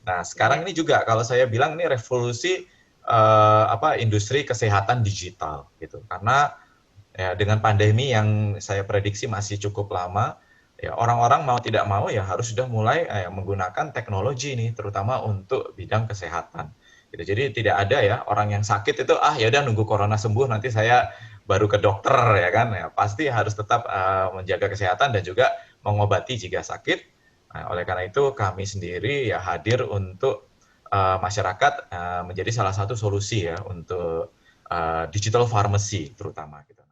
Nah, sekarang ini juga kalau saya bilang ini revolusi industri kesehatan digital gitu. Karena ya, dengan pandemi yang saya prediksi masih cukup lama, ya orang-orang mau tidak mau ya harus sudah mulai menggunakan teknologi nih, terutama untuk bidang kesehatan. Gitu. Jadi tidak ada ya orang yang sakit itu ya udah nunggu corona sembuh nanti saya baru ke dokter ya kan. Ya, pasti harus tetap menjaga kesehatan dan juga mengobati jika sakit. Nah, oleh karena itu kami sendiri ya hadir untuk masyarakat menjadi salah satu solusi ya untuk digital pharmacy terutama gitu.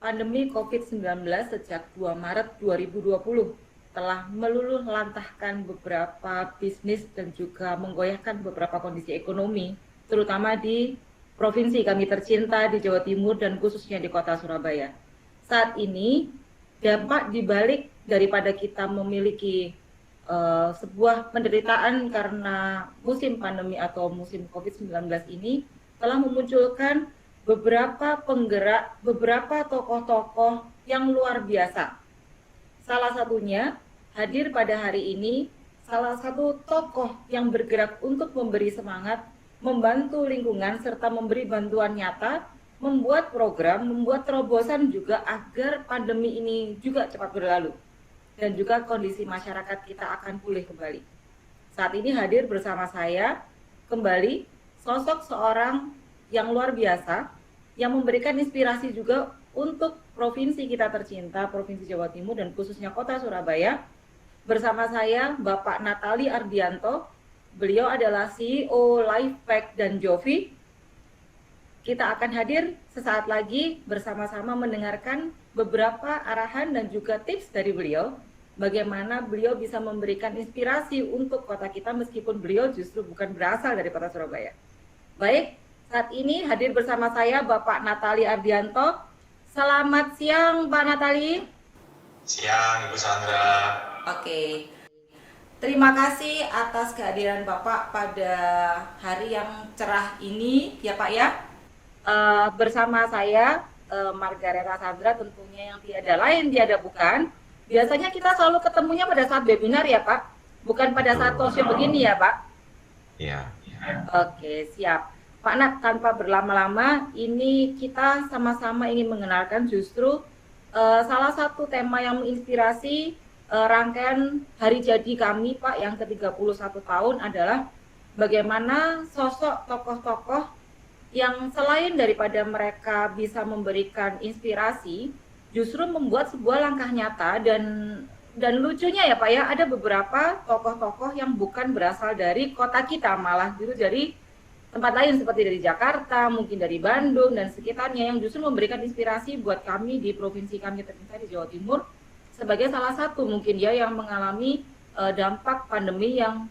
Pandemi COVID-19 sejak 2 Maret 2020 telah meluluh lantahkan beberapa bisnis dan juga menggoyahkan beberapa kondisi ekonomi, terutama di provinsi kami tercinta di Jawa Timur dan khususnya di kota Surabaya. Saat ini, dampak dibalik daripada kita memiliki sebuah penderitaan karena musim pandemi atau musim COVID-19 ini telah memunculkan beberapa penggerak, beberapa tokoh-tokoh yang luar biasa. Salah satunya hadir pada hari ini salah satu tokoh yang bergerak untuk memberi semangat, membantu lingkungan, serta memberi bantuan nyata, membuat program, membuat terobosan juga agar pandemi ini juga cepat berlalu. Dan juga kondisi masyarakat kita akan pulih kembali. Saat ini hadir bersama saya kembali sosok seorang yang luar biasa, yang memberikan inspirasi juga untuk provinsi kita tercinta, Provinsi Jawa Timur dan khususnya kota Surabaya. Bersama saya Bapak Natali Ardianto, beliau adalah CEO Lifepack dan Jovi. Kita akan hadir sesaat lagi bersama-sama mendengarkan beberapa arahan dan juga tips dari beliau, bagaimana beliau bisa memberikan inspirasi untuk kota kita meskipun beliau justru bukan berasal dari kota Surabaya. Baik, saat ini hadir bersama saya Bapak Natali Ardianto. Selamat siang Pak Natali. Siang Ibu Sandra. Oke. Terima kasih atas kehadiran Bapak pada hari yang cerah ini ya Pak ya. Bersama saya Margareta Sandra tentunya yang tiada lain tiada bukan. Biasanya kita selalu ketemunya pada saat webinar ya Pak, bukan pada saat talkshow begini ya Pak. Iya. Oke, siap. Pak Nat, tanpa berlama-lama, ini kita sama-sama ingin mengenalkan justru salah satu tema yang menginspirasi rangkaian hari jadi kami Pak yang ke-31 tahun adalah bagaimana sosok tokoh-tokoh yang selain daripada mereka bisa memberikan inspirasi, justru membuat sebuah langkah nyata dan lucunya ya Pak ya, ada beberapa tokoh-tokoh yang bukan berasal dari kota kita, malah justru dari tempat lain seperti dari Jakarta, mungkin dari Bandung dan sekitarnya yang justru memberikan inspirasi buat kami di provinsi kami tercinta di Jawa Timur sebagai salah satu mungkin ya yang mengalami dampak pandemi yang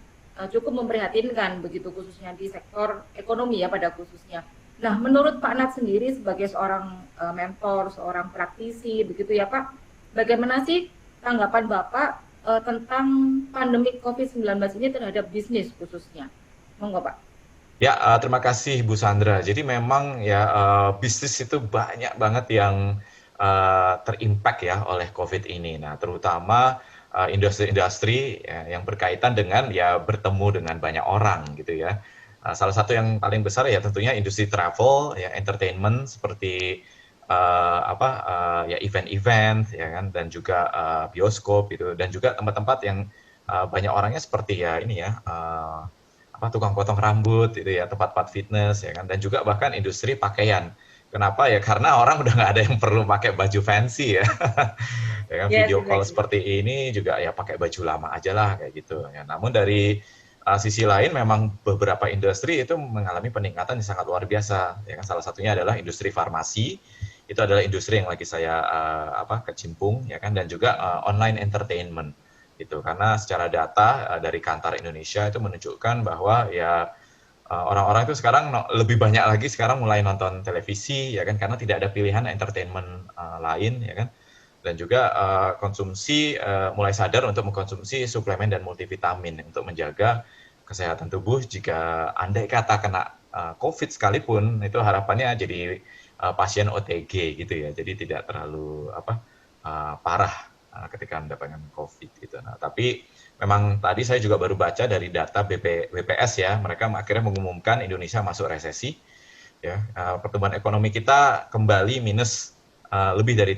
cukup memprihatinkan begitu khususnya di sektor ekonomi ya pada khususnya. Nah, menurut Pak Nat sendiri sebagai seorang mentor, seorang praktisi begitu ya Pak, bagaimana sih tanggapan Bapak tentang pandemi COVID-19 ini terhadap bisnis khususnya? Monggo Pak. Ya, terima kasih Bu Sandra. Jadi memang ya bisnis itu banyak banget yang terimpact ya oleh COVID ini. Nah, terutama industri-industri yang berkaitan dengan ya bertemu dengan banyak orang gitu ya. Salah satu yang paling besar ya tentunya industri travel, ya entertainment seperti ya event-event ya kan, dan juga bioskop gitu, dan juga tempat-tempat yang banyak orangnya seperti ya ini ya, tukang potong rambut gitu ya, tempat-tempat fitness ya kan, dan juga bahkan industri pakaian. Kenapa ya? Karena orang udah nggak ada yang perlu pakai baju fancy ya. Ya kan, Yes, video call exactly. seperti ini juga ya pakai baju lama aja lah kayak gitu ya. Namun dari sisi lain memang beberapa industri itu mengalami peningkatan yang sangat luar biasa ya kan. Salah satunya adalah industri farmasi. Itu adalah industri yang lagi saya kecimpung ya kan, dan juga online entertainment gitu. Karena secara data dari Kantar Indonesia itu menunjukkan bahwa ya orang-orang itu sekarang lebih banyak lagi sekarang mulai nonton televisi ya kan, karena tidak ada pilihan entertainment lain ya kan, dan juga konsumsi mulai sadar untuk mengkonsumsi suplemen dan multivitamin untuk menjaga kesehatan tubuh jika andai kata kena COVID sekalipun, itu harapannya jadi pasien OTG gitu ya, jadi tidak terlalu parah ketika mendapatkan COVID gitu. Nah, tapi memang tadi saya juga baru baca dari data BPS ya, mereka akhirnya mengumumkan Indonesia masuk resesi ya. Pertumbuhan ekonomi kita kembali minus lebih dari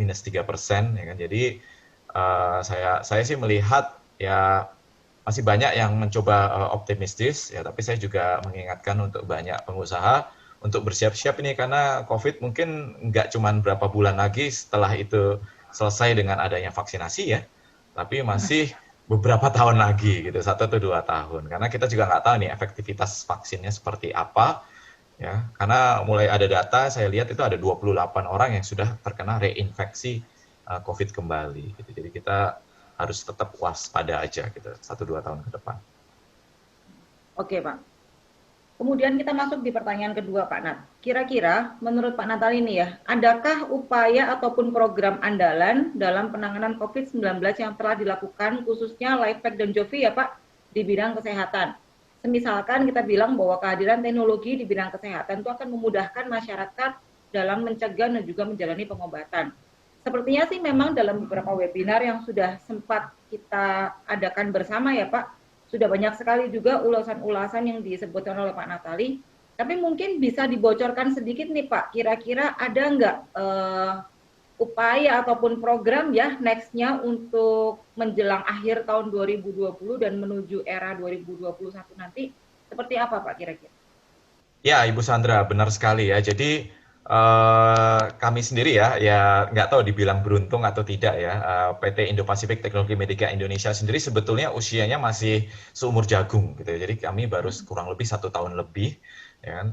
minus 3%, ya kan. Jadi saya sih melihat ya masih banyak yang mencoba optimistis ya, tapi saya juga mengingatkan untuk banyak pengusaha untuk bersiap-siap ini, karena COVID mungkin nggak cuma berapa bulan lagi setelah itu selesai dengan adanya vaksinasi ya, tapi masih beberapa tahun lagi gitu, 1 atau 2 tahun, karena kita juga nggak tahu nih efektivitas vaksinnya seperti apa ya, karena mulai ada data saya lihat itu ada 28 orang yang sudah terkena reinfeksi COVID kembali gitu. Jadi kita harus tetap waspada aja gitu 1-2 tahun ke depan. Oke, Pak. Kemudian kita masuk di pertanyaan kedua, Pak Nat. Kira-kira menurut Pak Natal ini ya, adakah upaya ataupun program andalan dalam penanganan COVID-19 yang telah dilakukan khususnya Lifepack dan Jovi ya Pak di bidang kesehatan? Semisalkan kita bilang bahwa kehadiran teknologi di bidang kesehatan itu akan memudahkan masyarakat dalam mencegah dan juga menjalani pengobatan. Sepertinya sih memang dalam beberapa webinar yang sudah sempat kita adakan bersama ya Pak, sudah banyak sekali juga ulasan-ulasan yang disebutkan oleh Pak Natali. Tapi mungkin bisa dibocorkan sedikit nih Pak, kira-kira ada nggak upaya ataupun program ya next-nya untuk menjelang akhir tahun 2020 dan menuju era 2021 nanti, seperti apa Pak kira-kira? Ya, Ibu Sandra, benar sekali ya. Jadi kami sendiri ya nggak tahu dibilang beruntung atau tidak ya. PT Indo-Pasifik Teknologi Medika Indonesia sendiri sebetulnya usianya masih seumur jagung gitu ya. Jadi kami baru kurang lebih 1 tahun lebih, ya kan.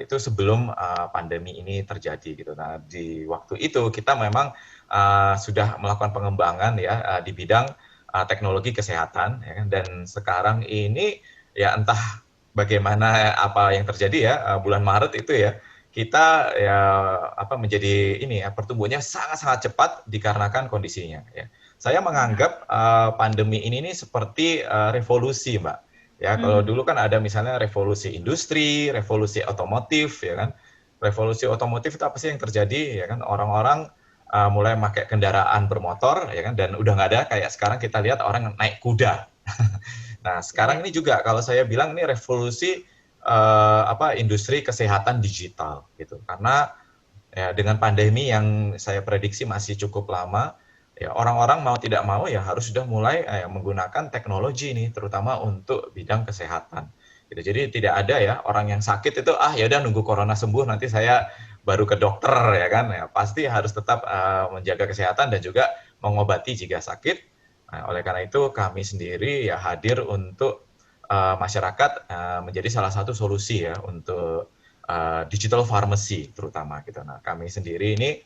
Itu sebelum pandemi ini terjadi gitu. Nah, di waktu itu kita memang sudah melakukan pengembangan ya di bidang teknologi kesehatan, ya kan. Dan sekarang ini ya entah bagaimana apa yang terjadi ya bulan Maret itu ya, kita ya menjadi ini ya, pertumbuhannya sangat-sangat cepat dikarenakan kondisinya ya. Saya menganggap pandemi ini nih seperti revolusi, Mbak. Ya, kalau dulu kan ada misalnya revolusi industri, revolusi otomotif ya kan. Revolusi otomotif itu apa sih yang terjadi ya kan? Orang-orang mulai pakai kendaraan bermotor ya kan, dan udah nggak ada kayak sekarang kita lihat orang naik kuda. Nah, sekarang Ya. ini juga kalau saya bilang ini revolusi industri kesehatan digital gitu. Karena ya dengan pandemi yang saya prediksi masih cukup lama, ya orang-orang mau tidak mau ya harus sudah mulai menggunakan teknologi ini terutama untuk bidang kesehatan. Gitu. Jadi tidak ada ya orang yang sakit itu ya udah nunggu corona sembuh nanti saya baru ke dokter ya kan. Ya pasti harus tetap menjaga kesehatan dan juga mengobati jika sakit. Nah, oleh karena itu kami sendiri ya hadir untuk masyarakat menjadi salah satu solusi ya untuk digital pharmacy terutama gitu. Nah, kami sendiri ini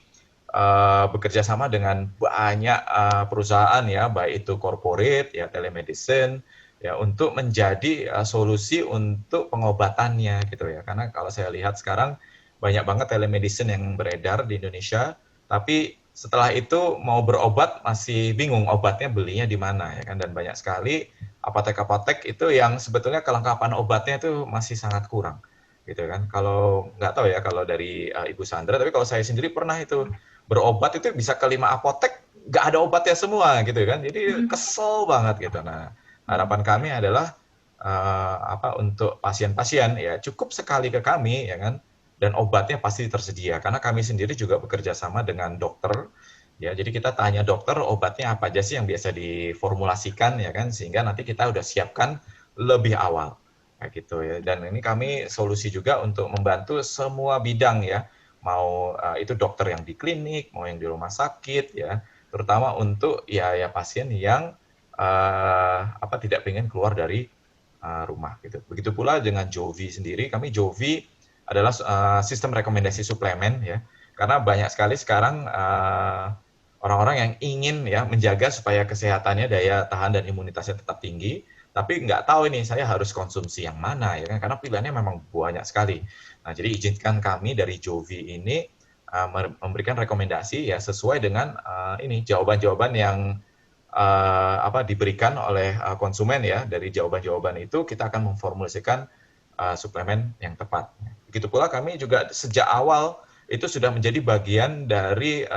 bekerja sama dengan banyak perusahaan ya, baik itu corporate ya, telemedicine ya, untuk menjadi solusi untuk pengobatannya gitu ya. Karena kalau saya lihat sekarang banyak banget telemedicine yang beredar di Indonesia, tapi setelah itu mau berobat masih bingung obatnya belinya di mana ya kan, dan banyak sekali apotek-apotek itu yang sebetulnya kelengkapan obatnya itu masih sangat kurang gitu kan. Kalau nggak tahu ya kalau dari Ibu Sandra, tapi kalau saya sendiri pernah itu berobat itu bisa ke 5 apotek nggak ada obatnya semua gitu kan, jadi kesel banget gitu. Nah, harapan kami adalah untuk pasien-pasien ya cukup sekali ke kami ya kan, dan obatnya pasti tersedia. Karena kami sendiri juga bekerja sama dengan dokter, ya. Jadi kita tanya dokter obatnya apa aja sih yang biasa diformulasikan, ya kan, sehingga nanti kita udah siapkan lebih awal, kayak gitu ya. Dan ini kami solusi juga untuk membantu semua bidang ya, mau itu dokter yang di klinik, mau yang di rumah sakit ya, terutama untuk ya pasien yang tidak pengen keluar dari rumah gitu. Begitu pula dengan Jovi sendiri, kami Jovi adalah sistem rekomendasi suplemen ya. Karena banyak sekali sekarang orang-orang yang ingin ya menjaga supaya kesehatannya, daya tahan dan imunitasnya tetap tinggi, tapi nggak tahu ini saya harus konsumsi yang mana ya kan, karena pilihannya memang banyak sekali. Nah, jadi izinkan kami dari Jovi ini memberikan rekomendasi ya sesuai dengan ini jawaban-jawaban yang diberikan oleh konsumen ya. Dari jawaban-jawaban itu kita akan memformulasikan suplemen yang tepat. Begitu pula kami juga sejak awal itu sudah menjadi bagian dari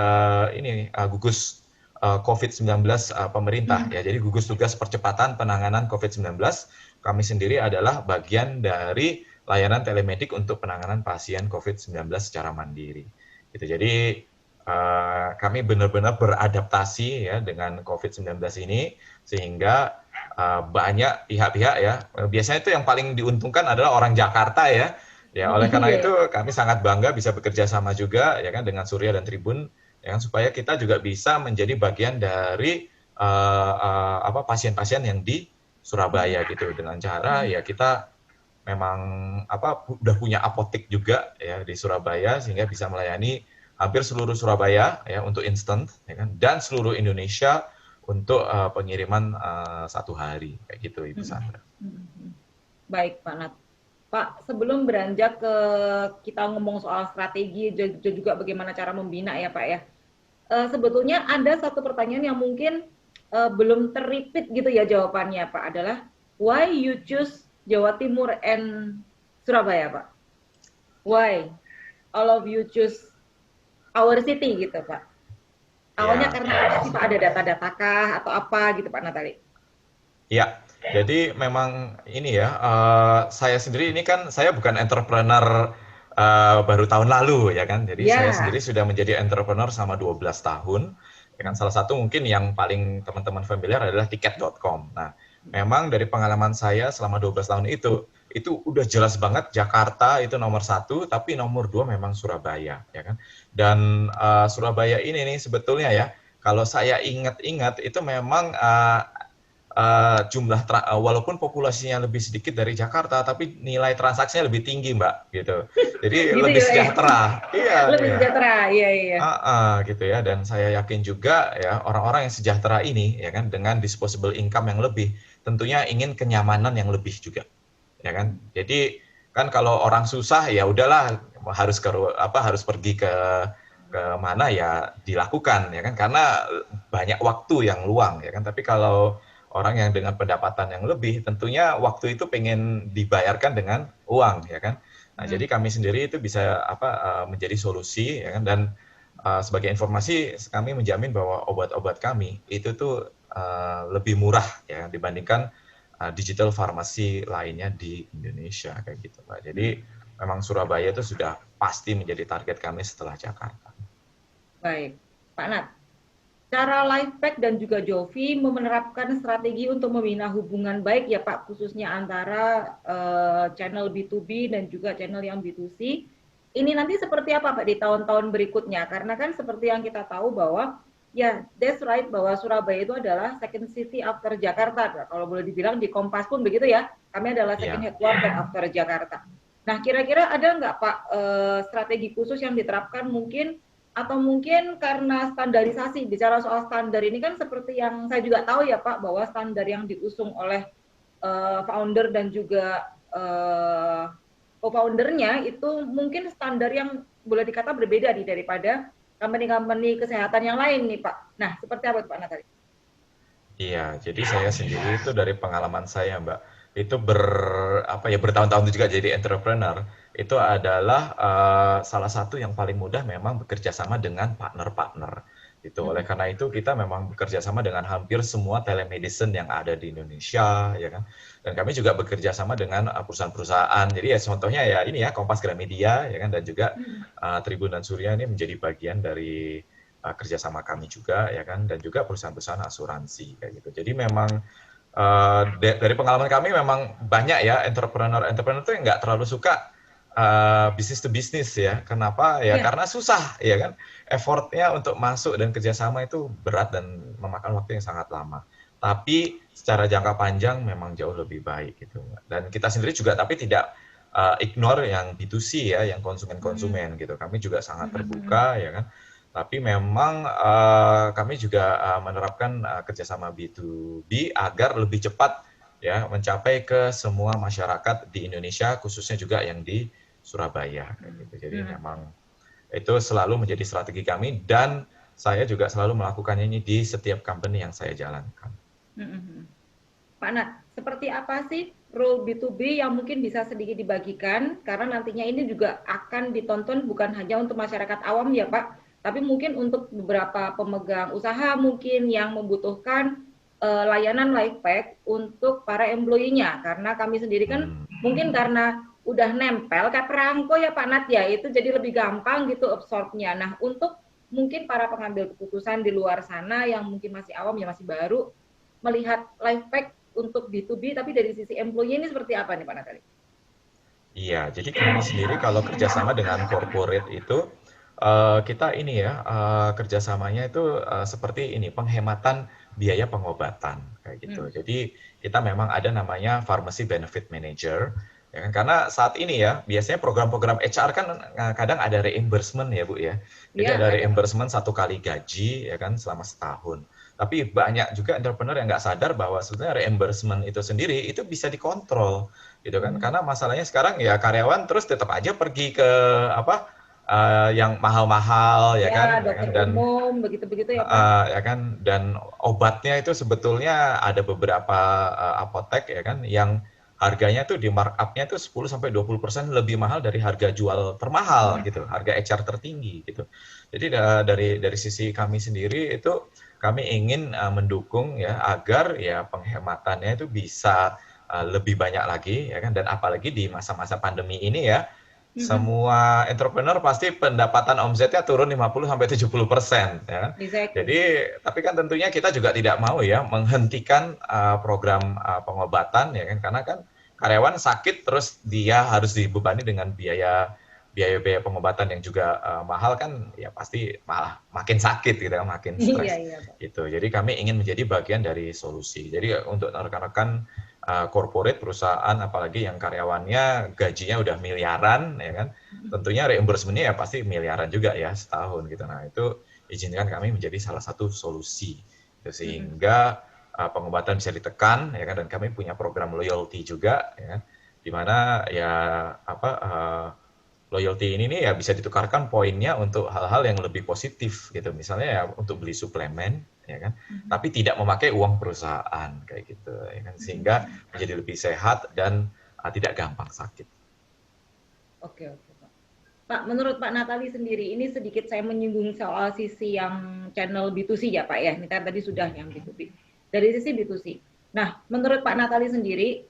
gugus COVID-19 pemerintah ya. Jadi gugus tugas percepatan penanganan COVID-19 kami sendiri adalah bagian dari layanan telemedik untuk penanganan pasien COVID-19 secara mandiri. Gitu. Jadi kami benar-benar beradaptasi ya dengan COVID-19 ini, sehingga banyak pihak-pihak ya, biasanya itu yang paling diuntungkan adalah orang Jakarta ya. Ya, oleh karena itu kami sangat bangga bisa bekerja sama juga ya kan dengan Surya dan Tribun ya kan, supaya kita juga bisa menjadi bagian dari pasien-pasien yang di Surabaya gitu, dengan cara ya kita memang udah punya apotek juga ya di Surabaya, sehingga bisa melayani hampir seluruh Surabaya ya untuk instant ya kan, dan seluruh Indonesia untuk pengiriman 1 hari kayak gitu, Ibu Sandra. Baik Pak Nat. Pak, sebelum beranjak ke kita ngomong soal strategi dan juga bagaimana cara membina ya Pak ya, sebetulnya ada satu pertanyaan yang mungkin belum terrepeat gitu ya jawabannya Pak, adalah why you choose Jawa Timur and Surabaya Pak? Why all of you choose our city gitu Pak? Awalnya karena apa sih Pak, ada data-data kah atau apa gitu Pak Natali? Ya, jadi memang ini ya, saya sendiri ini kan saya bukan entrepreneur baru tahun lalu ya kan, jadi saya sendiri sudah menjadi entrepreneur selama 12 tahun. Ya kan, salah satu mungkin yang paling teman-teman familiar adalah tiket.com. Nah, memang dari pengalaman saya selama 12 tahun itu udah jelas banget Jakarta itu nomor 1, tapi nomor 2 memang Surabaya ya kan. Dan Surabaya ini nih sebetulnya ya, kalau saya ingat-ingat itu memang walaupun populasinya lebih sedikit dari Jakarta, tapi nilai transaksinya lebih tinggi, Mbak, gitu. Jadi gitu lebih sejahtera. Iya, lebih sejahtera, iya. Gitu ya. Dan saya yakin juga ya orang-orang yang sejahtera ini, ya kan, dengan disposable income yang lebih, tentunya ingin kenyamanan yang lebih juga, ya kan. Jadi kan kalau orang susah ya udahlah harus pergi ke mana ya dilakukan, ya kan, karena banyak waktu yang luang, ya kan. Tapi kalau orang yang dengan pendapatan yang lebih, tentunya waktu itu pengen dibayarkan dengan uang, ya kan. Nah, jadi kami sendiri itu bisa menjadi solusi, ya kan. Dan sebagai informasi, kami menjamin bahwa obat-obat kami itu tuh lebih murah ya dibandingkan digital farmasi lainnya di Indonesia kayak gitu, Pak. Jadi memang Surabaya itu sudah pasti menjadi target kami setelah Jakarta. Baik, Pak Nat. Cara Lifepack dan juga Jovi menerapkan strategi untuk membina hubungan baik ya Pak, khususnya antara channel B2B dan juga channel yang B2C. Ini nanti seperti apa Pak di tahun-tahun berikutnya? Karena kan seperti yang kita tahu bahwa ya, that's right, bahwa Surabaya itu adalah second city after Jakarta. Kalau boleh dibilang di Kompas pun begitu ya, kami adalah second headquarter after Jakarta. Nah, kira-kira ada nggak Pak strategi khusus yang diterapkan mungkin, atau mungkin karena standarisasi, bicara soal standar ini kan seperti yang saya juga tahu ya Pak, bahwa standar yang diusung oleh founder dan juga co-foundernya itu mungkin standar yang boleh dikata berbeda daripada company-company kesehatan yang lain nih Pak. Nah, seperti apa Pak Natali? Iya, jadi saya sendiri itu dari pengalaman saya Mbak, itu bertahun-tahun juga jadi entrepreneur, itu adalah salah satu yang paling mudah memang bekerja sama dengan partner-partner. Gitu. Oleh karena itu kita memang bekerja sama dengan hampir semua telemedicine yang ada di Indonesia, ya kan. Dan kami juga bekerja sama dengan perusahaan-perusahaan. Jadi ya contohnya ya ini ya Kompas Gramedia, ya kan, dan juga Tribun dan Surya ini menjadi bagian dari kerjasama kami juga, ya kan, dan juga perusahaan-perusahaan asuransi kayak gitu. Jadi memang dari pengalaman kami memang banyak ya entrepreneur itu yang nggak terlalu suka bisnis to bisnis ya. Kenapa? Ya Iya. karena susah, ya kan. Effortnya untuk masuk dan kerjasama itu berat dan memakan waktu yang sangat lama. Tapi secara jangka panjang memang jauh lebih baik gitu. Dan kita sendiri juga tapi tidak ignore yang B2C ya, yang konsumen-konsumen gitu. Kami juga sangat terbuka, ya kan. Tapi memang kami juga menerapkan kerjasama B2B agar lebih cepat ya mencapai ke semua masyarakat di Indonesia, khususnya juga yang di Surabaya kayak gitu. Jadi memang itu selalu menjadi strategi kami dan saya juga selalu melakukannya ini di setiap company yang saya jalankan. Pak Nat, seperti apa sih role B2B yang mungkin bisa sedikit dibagikan, karena nantinya ini juga akan ditonton bukan hanya untuk masyarakat awam ya Pak, tapi mungkin untuk beberapa pemegang usaha mungkin yang membutuhkan layanan Lifepack untuk para employee-nya, karena kami sendiri kan mungkin karena udah nempel kayak perangko ya Pak Nat ya, itu jadi lebih gampang gitu absorb-nya. Nah, untuk mungkin para pengambil keputusan di luar sana yang mungkin masih awam ya, masih baru, melihat Lifepack untuk B2B, tapi dari sisi employee ini seperti apa nih Pak Natali? Iya, jadi kami sendiri kalau kerjasama dengan corporate itu kita ini ya kerjasamanya itu seperti ini penghematan biaya pengobatan kayak gitu. Jadi kita memang ada namanya pharmacy benefit manager, ya kan? Karena saat ini ya biasanya program-program HR kan kadang ada reimbursement ya Bu ya. Jadi Ya, ada ada. reimbursement 1 kali gaji ya kan selama setahun. Tapi banyak juga entrepreneur yang nggak sadar bahwa sebenarnya reimbursement itu sendiri itu bisa dikontrol gitu kan. Karena masalahnya sekarang ya karyawan terus tetap aja pergi ke apa yang mahal-mahal Ya, ya dokter kan dan umum, begitu-begitu ya Pak. ya kan dan obatnya itu sebetulnya ada beberapa apotek ya kan yang harganya tuh di markupnya tuh 10 sampai 20% lebih mahal dari harga jual termahal gitu, harga HR tertinggi gitu. Jadi dari sisi kami sendiri itu kami ingin mendukung ya agar ya penghematannya itu bisa lebih banyak lagi ya kan dan apalagi di masa-masa pandemi ini ya semua entrepreneur pasti pendapatan omsetnya turun 50-70%, ya kan. Exactly. Jadi, tapi kan tentunya kita juga tidak mau ya menghentikan program pengobatan, ya kan, karena kan karyawan sakit terus dia harus dibebani dengan biaya pengobatan yang juga mahal kan, ya pasti malah makin sakit gitu, makin Iya, stres iya Pak. gitu. Jadi kami ingin menjadi bagian dari solusi. Jadi untuk rekan-rekan corporate perusahaan apalagi yang karyawannya gajinya udah miliaran ya kan tentunya reimbursement-nya ya pasti miliaran juga ya setahun gitu. Nah itu izinkan kami menjadi salah satu solusi gitu, sehingga pengobatan bisa ditekan ya kan dan kami punya program loyalty juga ya kan di mana ya apa loyalty ini nih ya bisa ditukarkan poinnya untuk hal-hal yang lebih positif gitu. Misalnya ya untuk beli suplemen ya kan, tapi tidak memakai uang perusahaan kayak gitu ya kan sehingga menjadi lebih sehat dan tidak gampang sakit. Oke, oke Pak. Pak, menurut Pak Natali sendiri, ini sedikit saya menyinggung soal sisi yang channel B2C ya Pak ya. Ini kan tadi sudah yang B2B. Dari sisi B2C. Nah, menurut Pak Natali sendiri,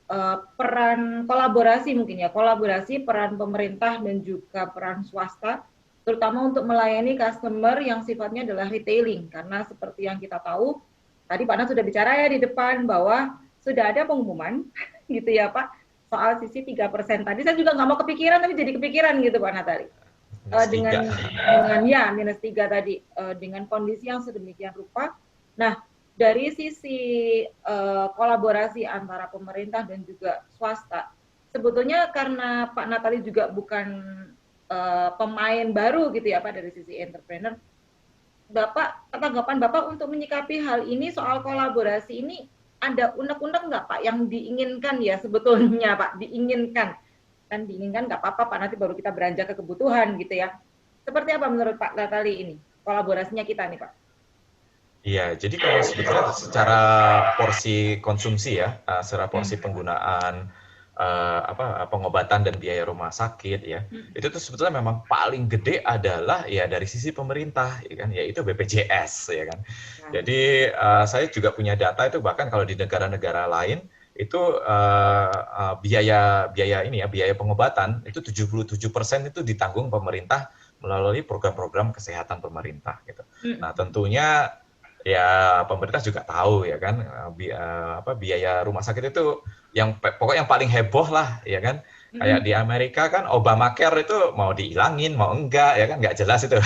peran kolaborasi mungkin ya, kolaborasi peran pemerintah dan juga peran swasta, terutama untuk melayani customer yang sifatnya adalah retailing. Karena seperti yang kita tahu, tadi Pak Nat sudah bicara ya di depan bahwa sudah ada pengumuman gitu ya Pak, soal sisi 3% tadi. Saya juga nggak mau kepikiran, tapi jadi kepikiran gitu Pak Natali. Dengan ya -3 tadi, dengan kondisi yang sedemikian rupa. Nah, dari sisi kolaborasi antara pemerintah dan juga swasta, sebetulnya karena Pak Natali juga bukan pemain baru gitu ya Pak dari sisi entrepreneur, Bapak, tanggapan Bapak untuk menyikapi hal ini soal kolaborasi ini ada unek-unek nggak Pak yang diinginkan ya sebetulnya Pak, diinginkan. Kan diinginkan nggak apa-apa Pak, nanti baru kita beranjak ke kebutuhan gitu ya. Seperti apa menurut Pak Natali ini kolaborasinya kita nih Pak? Iya, jadi kalau sebetulnya secara porsi konsumsi ya, secara porsi penggunaan pengobatan dan biaya rumah sakit ya. Itu tuh sebetulnya memang paling gede adalah ya dari sisi pemerintah ya kan, yaitu BPJS ya kan. Jadi saya juga punya data itu bahkan kalau di negara-negara lain itu biaya pengobatan itu 77% itu ditanggung pemerintah melalui program-program kesehatan pemerintah gitu. Nah, tentunya ya pemerintah juga tahu ya kan biaya rumah sakit itu pokoknya yang paling heboh lah ya kan. Kayak di Amerika kan Obamacare itu mau dihilangin mau enggak ya kan nggak jelas itu.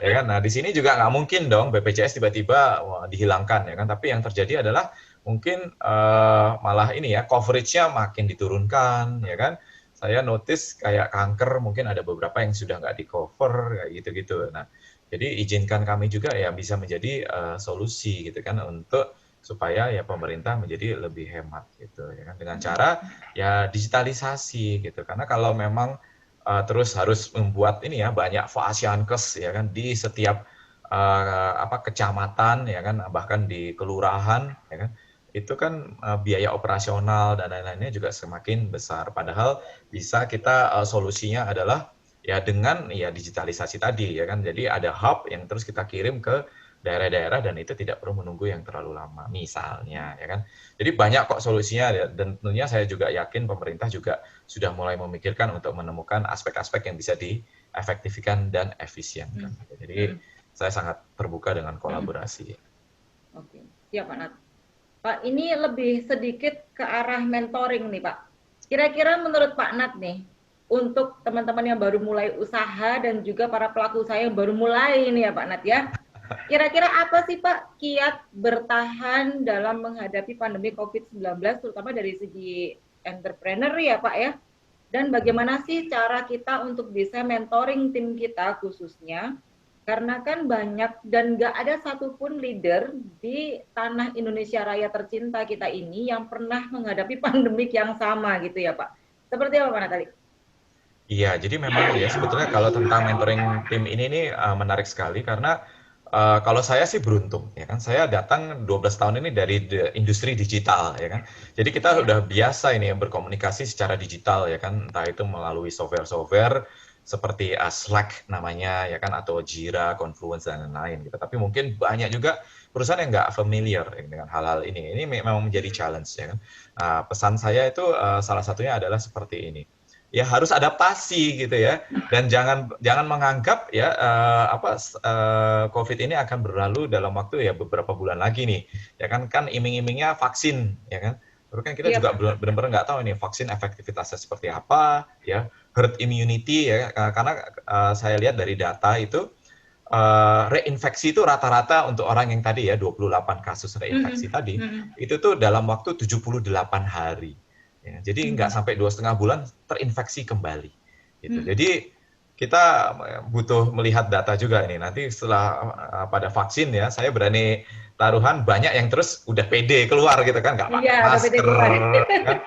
Ya kan. Nah, di sini juga nggak mungkin dong BPJS tiba-tiba dihilangkan ya kan. Tapi yang terjadi adalah mungkin malah ini ya coverage-nya makin diturunkan ya kan. Saya notice kayak kanker mungkin ada beberapa yang sudah nggak di-cover kayak gitu-gitu. Nah, jadi izinkan kami juga ya bisa menjadi solusi gitu kan untuk supaya ya pemerintah menjadi lebih hemat gitu ya kan dengan cara ya digitalisasi gitu. Karena kalau memang terus harus membuat ini ya banyak fasiankes ya kan di setiap kecamatan ya kan bahkan di kelurahan ya kan itu kan biaya operasional dan lain-lainnya juga semakin besar. Padahal bisa kita solusinya adalah ya dengan ya digitalisasi tadi ya kan. Jadi ada hub yang terus kita kirim ke daerah-daerah dan itu tidak perlu menunggu yang terlalu lama misalnya ya kan. Jadi banyak kok solusinya dan tentunya saya juga yakin pemerintah juga sudah mulai memikirkan untuk menemukan aspek-aspek yang bisa diefektifkan dan efisienkan. Jadi saya sangat terbuka dengan kolaborasi. Oke, siap Pak Nat. Pak, ini lebih sedikit ke arah mentoring nih Pak. Kira-kira menurut Pak Nat nih, untuk teman-teman yang baru mulai usaha dan juga para pelaku usaha yang baru mulai nih ya Pak Nat ya, kira-kira apa sih Pak kiat bertahan dalam menghadapi pandemi COVID-19 terutama dari segi entrepreneur ya Pak ya? Dan bagaimana sih cara kita untuk bisa mentoring tim kita khususnya? Karena kan banyak dan nggak ada satupun leader di tanah Indonesia Raya tercinta kita ini yang pernah menghadapi pandemik yang sama gitu ya Pak. Seperti apa Pak Natali? Iya, jadi memang ya sebetulnya kalau tentang mentoring tim ini nih menarik sekali karena kalau saya sih beruntung ya kan. Saya datang 12 tahun ini dari industri digital ya kan. Jadi kita udah biasa ini ya berkomunikasi secara digital ya kan, entah itu melalui software-software seperti Slack namanya ya kan atau Jira, Confluence dan lain-lain gitu. Tapi mungkin banyak juga perusahaan yang nggak familiar dengan hal-hal ini. Ini memang menjadi challenge ya kan. Pesan saya itu salah satunya adalah seperti ini. Ya harus adaptasi gitu ya dan jangan menganggap ya COVID ini akan berlalu dalam waktu ya beberapa bulan lagi nih ya kan iming-imingnya vaksin ya kan tapi kan kita juga benar-benar nggak tahu ini vaksin efektivitasnya seperti apa ya herd immunity ya karena saya lihat dari data itu reinfeksi itu rata-rata untuk orang yang tadi ya 28 kasus reinfeksi tadi itu tuh dalam waktu 78 hari. Ya, jadi nggak sampai 2,5 bulan terinfeksi kembali. Gitu. Jadi kita butuh melihat data juga ini. Nanti setelah pada vaksin ya, saya berani taruhan banyak yang terus udah pede keluar gitu kan, nggak pakai masker, kan,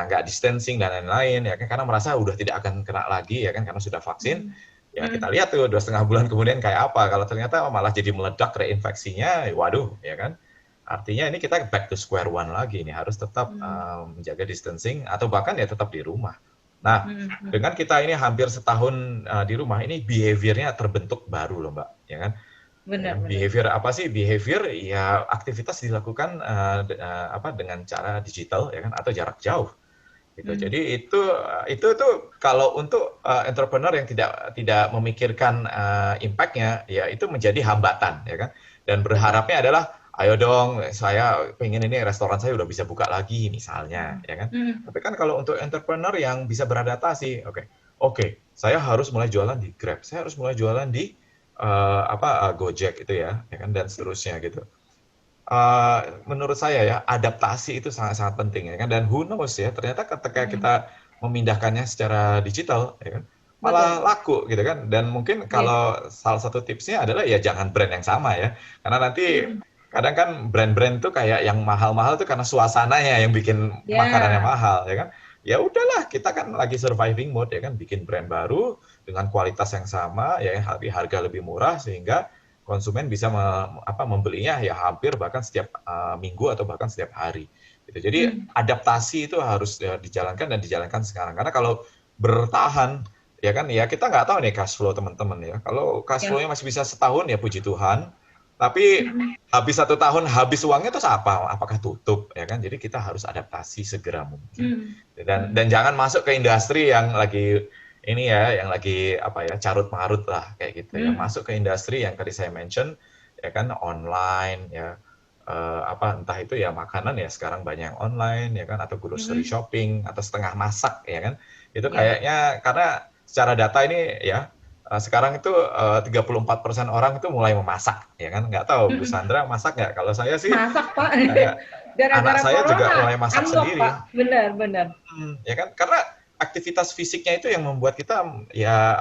nggak distancing dan lain-lain ya kan, karena merasa udah tidak akan kena lagi ya kan, karena sudah vaksin. Ya kita lihat tuh 2,5 bulan kemudian kayak apa. Kalau ternyata malah jadi meledak reinfeksinya, waduh ya kan. Artinya ini kita back to square one lagi nih, harus tetap menjaga distancing atau bahkan ya tetap di rumah. Nah, dengan kita ini hampir setahun di rumah, ini behavior-nya terbentuk baru loh Mbak, ya kan? Benar. Behavior apa sih? Behavior ya aktivitas dilakukan dengan cara digital ya kan atau jarak jauh. Gitu. Jadi itu tuh kalau untuk entrepreneur yang tidak memikirkan impact-nya, ya itu menjadi hambatan ya kan. Dan berharapnya adalah ayo dong, saya pengen ini restoran saya udah bisa buka lagi misalnya, ya kan? Tapi kan kalau untuk entrepreneur yang bisa beradaptasi, oke, saya harus mulai jualan di Grab, saya harus mulai jualan di Gojek itu ya kan dan seterusnya gitu. Menurut saya ya adaptasi itu sangat-sangat penting ya kan dan who knows ya ternyata ketika kita memindahkannya secara digital, ya kan? Malah laku gitu kan dan mungkin kalau salah satu tipsnya adalah ya jangan brand yang sama ya karena nanti kadang kan brand-brand tuh kayak yang mahal-mahal tuh karena suasananya yang bikin makanannya mahal ya kan ya udahlah kita kan lagi surviving mode ya kan bikin brand baru dengan kualitas yang sama ya harga lebih murah sehingga konsumen bisa membelinya ya hampir bahkan setiap minggu atau bahkan setiap hari. Gitu. Jadi adaptasi itu harus dijalankan dan dijalankan sekarang. Karena kalau bertahan, ya kan, ya kita nggak tahu nih cash flow teman-teman ya. Kalau cash flow-nya masih bisa setahun ya puji Tuhan. Tapi habis 1 tahun habis uangnya terus apa? Apakah tutup ya kan? Jadi kita harus adaptasi segera mungkin. Dan jangan masuk ke industri yang lagi ini ya, yang lagi carut marut lah kayak gitu ya. Masuk ke industri yang tadi saya mention ya kan, online ya. Entah itu ya makanan ya sekarang banyak yang online ya kan, atau grocery shopping atau setengah masak ya kan. Itu kayaknya karena secara data ini ya sekarang itu 34% orang itu mulai memasak ya kan. Nggak tahu Bu Sandra masak nggak? Kalau saya sih masak Pak. anak saya juga mulai masak sendiri. Pak. Benar. Ya kan, karena aktivitas fisiknya itu yang membuat kita ya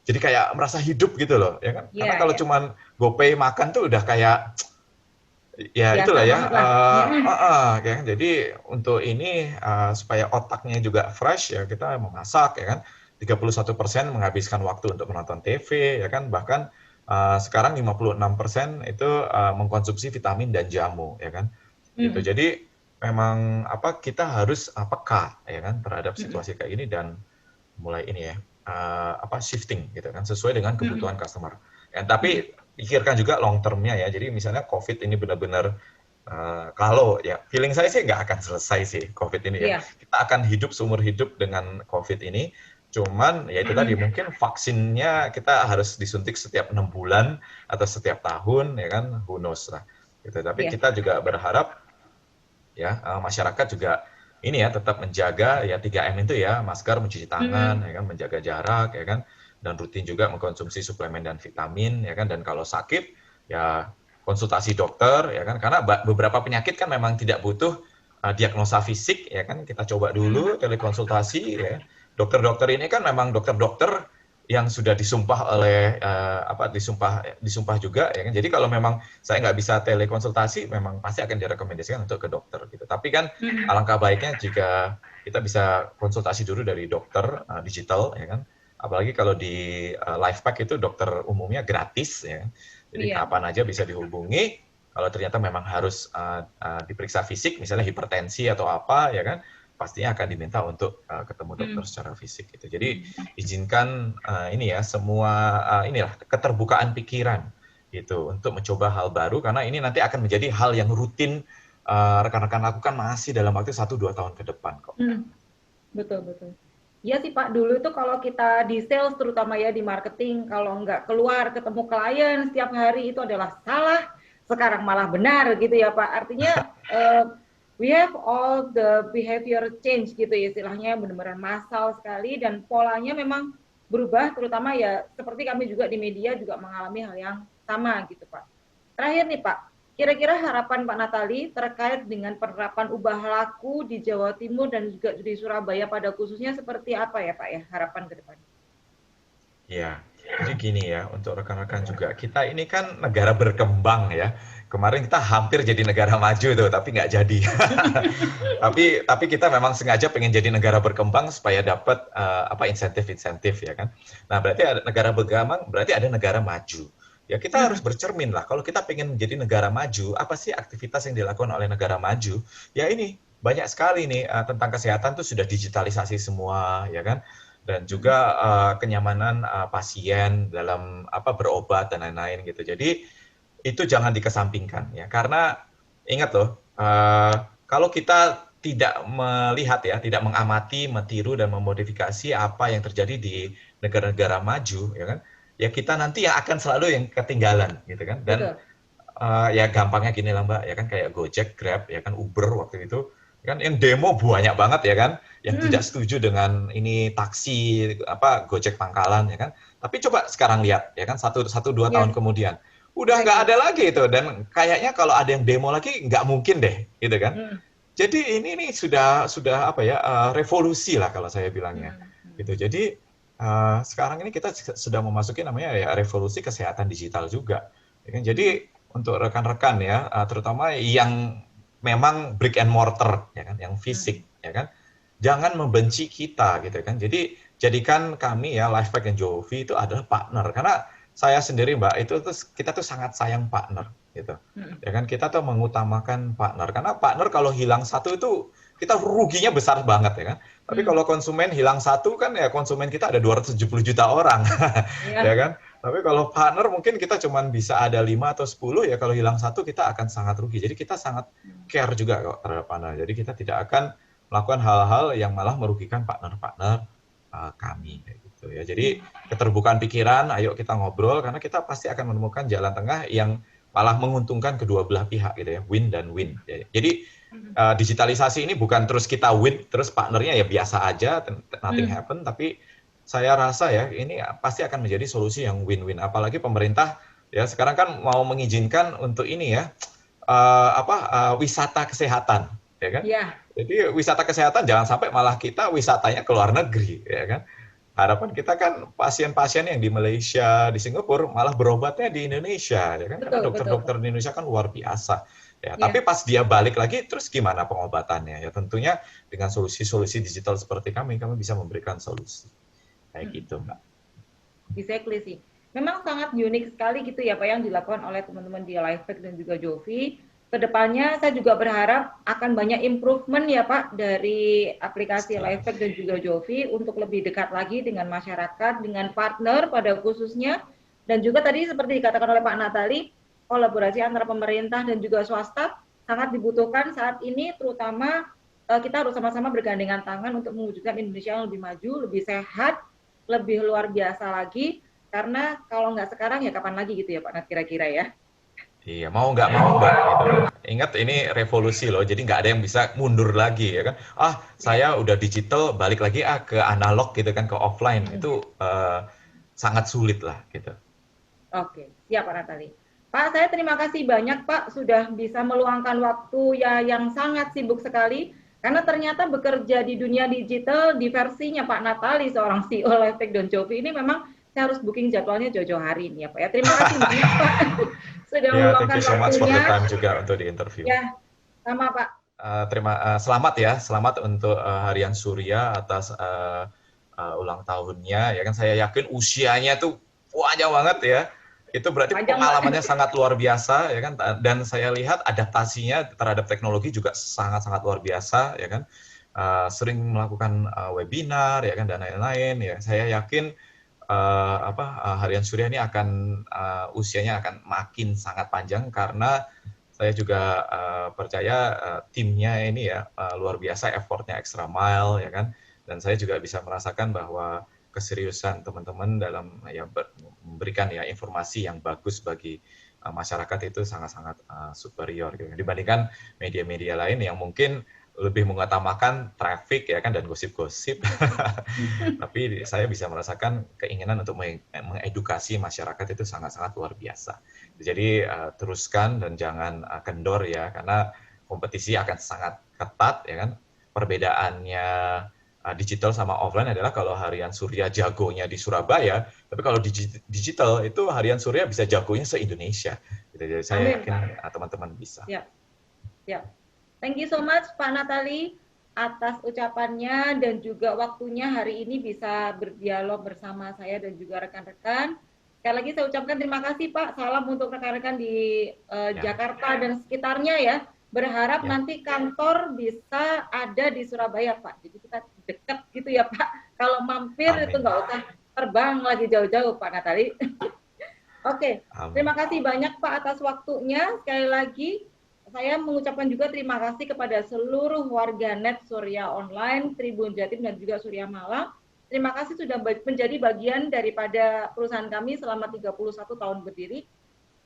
jadi kayak merasa hidup gitu loh ya kan. Karena kalau cuman GoPay makan tuh udah kayak ya itulah ya. Jadi untuk ini supaya otaknya juga fresh ya kita memasak ya kan. 31% menghabiskan waktu untuk menonton TV ya kan, bahkan sekarang 56% itu mengkonsumsi vitamin dan jamu ya kan. Gitu. Jadi memang kita harus peka ya kan terhadap situasi kayak ini dan mulai ini ya shifting gitu kan sesuai dengan kebutuhan customer. Ya, tapi pikirkan juga long termnya ya. Jadi misalnya COVID ini benar-benar kalau ya feeling saya sih nggak akan selesai sih COVID ini ya. Kita akan hidup seumur hidup dengan COVID ini. Cuman ya itu tadi mungkin vaksinnya kita harus disuntik setiap 6 bulan atau setiap tahun ya kan, who knows lah. Gitu. Tapi kita juga berharap ya masyarakat juga ini ya tetap menjaga ya 3M itu ya, masker, mencuci tangan, ya kan, menjaga jarak ya kan, dan rutin juga mengkonsumsi suplemen dan vitamin ya kan, dan kalau sakit ya konsultasi dokter ya kan, karena beberapa penyakit kan memang tidak butuh diagnosa fisik ya kan, kita coba dulu telekonsultasi ya. Dokter-dokter ini kan memang dokter-dokter yang sudah disumpah oleh disumpah juga ya kan. Jadi kalau memang saya nggak bisa telekonsultasi, memang pasti akan direkomendasikan untuk ke dokter gitu. Tapi kan alangkah baiknya jika kita bisa konsultasi dulu dari dokter digital ya kan. Apalagi kalau di LifePack itu dokter umumnya gratis ya. Jadi kapan aja bisa dihubungi. Kalau ternyata memang harus diperiksa fisik, misalnya hipertensi atau apa ya kan, pastinya akan diminta untuk ketemu dokter secara fisik gitu. Jadi izinkan ini ya semua inilah keterbukaan pikiran gitu untuk mencoba hal baru, karena ini nanti akan menjadi hal yang rutin rekan-rekan lakukan masih dalam waktu 1-2 tahun ke depan kok. Betul. Iya sih Pak, dulu itu kalau kita di sales terutama ya di marketing, kalau nggak keluar ketemu klien setiap hari itu adalah salah. Sekarang malah benar gitu ya Pak. Artinya we have all the behavior change gitu ya, istilahnya benar-benar massal sekali dan polanya memang berubah, terutama ya seperti kami juga di media juga mengalami hal yang sama gitu Pak. Terakhir nih Pak, kira-kira harapan Pak Natali terkait dengan penerapan ubah laku di Jawa Timur dan juga di Surabaya pada khususnya seperti apa ya Pak ya, harapan ke depan? Ya, jadi gini ya, untuk rekan-rekan juga, kita ini kan negara berkembang ya. Kemarin kita hampir jadi negara maju tuh, tapi nggak jadi. tapi kita memang sengaja pengen jadi negara berkembang supaya dapat insentif-insentif ya kan. Nah berarti ada negara berkembang, berarti ada negara maju. Ya kita harus bercermin lah. Kalau kita pengen menjadi negara maju, apa sih aktivitas yang dilakukan oleh negara maju? Ya ini banyak sekali nih tentang kesehatan tuh sudah digitalisasi semua ya kan. Dan juga kenyamanan pasien dalam berobat dan lain-lain gitu. Jadi itu jangan dikesampingkan ya, karena ingat loh, kalau kita tidak melihat ya, tidak mengamati, meniru dan memodifikasi apa yang terjadi di negara-negara maju ya kan, ya kita nanti yang akan selalu yang ketinggalan gitu kan. Dan ya gampangnya gini lah Mbak ya kan, kayak Gojek, Grab ya kan, Uber waktu itu kan yang demo banyak banget ya kan, yang tidak setuju dengan ini taksi Gojek pangkalan ya kan. Tapi coba sekarang lihat ya kan, 1-2 tahun kemudian udah nggak ada lagi itu, dan kayaknya kalau ada yang demo lagi nggak mungkin deh gitu kan. Jadi ini nih sudah revolusi lah kalau saya bilangnya gitu. Jadi sekarang ini kita sudah memasuki namanya ya revolusi kesehatan digital juga ya kan. Jadi untuk rekan-rekan ya, terutama yang memang brick and mortar ya kan, yang fisik ya kan, jangan membenci kita gitu kan. Jadi jadikan kami ya LifePack dan Jovi itu adalah partner, karena saya sendiri Mbak, itu tuh kita tuh sangat sayang partner gitu. Ya kan kita tuh mengutamakan partner karena partner kalau hilang satu itu kita ruginya besar banget ya kan. Tapi kalau konsumen hilang satu kan ya konsumen kita ada 270 juta orang ya Iya. kan. Tapi kalau partner mungkin kita cuma bisa ada 5 atau 10 ya kalau hilang satu kita akan sangat rugi. Jadi kita sangat care juga kok terhadap partner. Jadi kita tidak akan melakukan hal-hal yang malah merugikan partner-partner kami kayak gitu ya. Jadi keterbukaan pikiran, ayo kita ngobrol karena kita pasti akan menemukan jalan tengah yang malah menguntungkan kedua belah pihak gitu ya, win dan win. Jadi digitalisasi ini bukan terus kita win, terus partnernya ya biasa aja, nothing happen, tapi saya rasa ya ini pasti akan menjadi solusi yang win-win. Apalagi pemerintah ya sekarang kan mau mengizinkan untuk ini ya wisata kesehatan, ya kan? Iya. Jadi wisata kesehatan jangan sampai malah kita wisatanya ke luar negeri, ya kan? Harapan kita kan pasien-pasien yang di Malaysia, di Singapura malah berobatnya di Indonesia, ya kan? Karena Betul, betul. dokter-dokter di Indonesia kan luar biasa. Ya, Iya. tapi pas dia balik lagi, terus gimana pengobatannya? Ya tentunya dengan solusi-solusi digital seperti kami bisa memberikan solusi. Kayak gitu, Mbak. Exactly sih. Memang sangat unik sekali gitu ya Pak yang dilakukan oleh teman-teman di Lifehack dan juga Jovi. Kedepannya saya juga berharap akan banyak improvement ya Pak dari aplikasi Lifehack dan juga Jovi untuk lebih dekat lagi dengan masyarakat, dengan partner pada khususnya. Dan juga tadi seperti dikatakan oleh Pak Natali, kolaborasi antara pemerintah dan juga swasta sangat dibutuhkan saat ini, terutama kita harus sama-sama bergandengan tangan untuk mewujudkan Indonesia yang lebih maju, lebih sehat, lebih luar biasa lagi. Karena kalau nggak sekarang ya kapan lagi gitu ya Pak Nat kira-kira ya. Iya, mau nggak mau Mbak, gitu. Ingat ini revolusi loh, jadi nggak ada yang bisa mundur lagi ya kan. Ya. Saya udah digital, balik lagi ke analog gitu kan, ke offline. Itu sangat sulit lah gitu. Oke, siap Pak Natali. Pak, saya terima kasih banyak Pak sudah bisa meluangkan waktu ya yang sangat sibuk sekali. Karena ternyata bekerja di dunia digital di versinya Pak Natali, seorang CEO Lifehack dan Jovi ini memang saya harus booking jadwalnya jauh-jauh hari ini ya Pak ya. Terima kasih banyak Pak sudah Ya, thank meluangkan you so much for waktunya. the time juga untuk di interview. Ya, sama Pak. Selamat ya, selamat untuk Harian Surya atas ulang tahunnya. Ya kan saya yakin usianya tuh panjang banget ya. Itu berarti Panjang Pak. pengalamannya sangat luar biasa ya kan. Dan saya lihat adaptasinya terhadap teknologi juga sangat-sangat luar biasa ya kan. Sering melakukan webinar ya kan dan lain-lain ya. Saya yakin Harian Surya ini akan usianya akan makin sangat panjang karena saya juga percaya timnya ini ya luar biasa, effortnya extra mile ya kan, dan saya juga bisa merasakan bahwa keseriusan teman-teman dalam ya memberikan ya informasi yang bagus bagi masyarakat itu sangat-sangat superior gitu. Dibandingkan media-media lain yang mungkin lebih mengutamakan traffic ya kan dan gosip-gosip. Tapi saya bisa merasakan keinginan untuk mengedukasi masyarakat itu sangat-sangat luar biasa. Jadi teruskan dan jangan kendor ya karena kompetisi akan sangat ketat ya kan. Perbedaannya digital sama offline adalah kalau Harian Surya jagonya di Surabaya, tapi kalau digital itu Harian Surya bisa jagonya se-Indonesia. Jadi saya yakin teman-teman bisa. Siap. Siap. Thank you so much Pak Natali atas ucapannya dan juga waktunya hari ini bisa berdialog bersama saya dan juga rekan-rekan. Sekali lagi saya ucapkan terima kasih Pak. Salam untuk rekan-rekan di Jakarta dan sekitarnya ya. Berharap nanti kantor bisa ada di Surabaya Pak. Jadi kita dekat gitu ya Pak. Kalau mampir itu nggak usah terbang lagi jauh-jauh Pak Natali. Oke, terima kasih banyak Pak atas waktunya. Sekali lagi saya mengucapkan juga terima kasih kepada seluruh warganet Surya Online, Tribun Jatim dan juga Surya Malang. Terima kasih sudah menjadi bagian daripada perusahaan kami selama 31 tahun berdiri.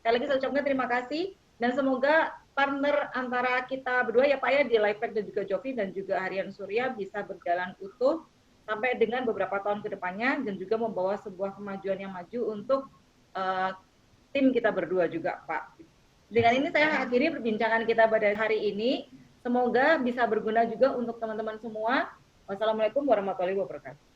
Sekali lagi saya ucapkan terima kasih dan semoga partner antara kita berdua ya Pak ya di Lifehack dan juga Jovi dan juga Harian Surya bisa berjalan utuh sampai dengan beberapa tahun ke depannya dan juga membawa sebuah kemajuan yang maju untuk tim kita berdua juga Pak. Dengan ini saya akhiri perbincangan kita pada hari ini. Semoga bisa berguna juga untuk teman-teman semua. Wassalamualaikum warahmatullahi wabarakatuh.